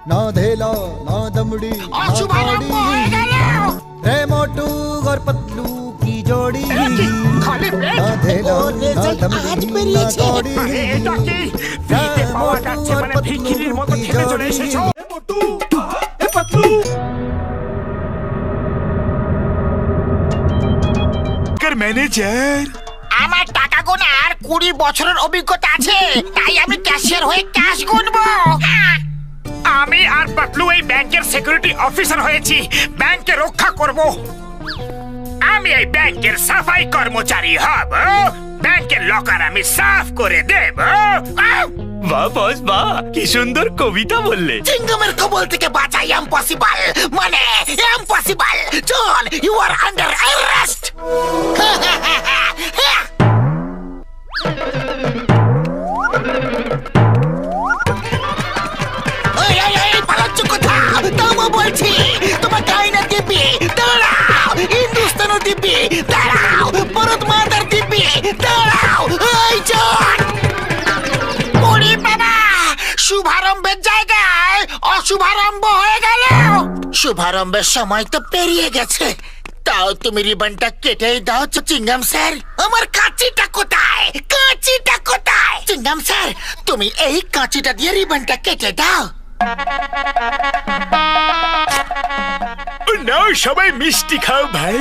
না ধেলা না দমড়ি না অশুভারম্ভ হয়ে গেল। রে মোটু और पतलू की जोड़ी খালি পেট। ना धेला ওর ना রেজাল্ট আজ दमड़ी ना বেরিয়েছে। कौड़ी এটা কি ফ্রিতে পাওয়া যাচ্ছে মানে ভিখিরির মতো খেতে চলে এসেছো? ম্যানেজার আমার টাকা গোনার 20 বছরের অভিজ্ঞতা আছে, তাই আমি ক্যাশিয়ার হয়ে ক্যাশ গুনবো। আমি আর পাতলু এই ব্যাংকের সিকিউরিটি অফিসার হয়েছি, ব্যাংকে রক্ষা করব। আমি এই ব্যাংকের সাফাই কর্মচারী হব, ব্যাংকের লকার আমি সাফ করে দেব। বাহ বস বাহ, কি সুন্দর কবিতা বললে। চিংগামের কবল থেকে বাঁচা ইম্পসিবল, মানে impossible. John, you are under arrest. পালাচ্ছ কোথাও? থামো বলছি, তোমাকে আইনা দিব্যি দাঁড়াও, হিন্দুস্তানও দিব্যি দাঁড়াও, ভারত মাতার দিব্যি দাঁড়াও। এই জন, ওরে বাবা, শুভারম্ভের জায়গায় অশুভারম্ভ হয়ে গেল। শুভারম্ভের সময় তো পেরিয়ে গেছে, তাও তুমি রিবনটা কেটেই দাও। চিংগাম স্যার, আমার কাঁচিটা কোথায়? কাঁচিটা কোথায়? চিংগাম স্যার, তুমি এই কাঁচিটা দিয়ে রিবনটা কেটে দাও। নাও সবাই মিষ্টি খাও ভাই।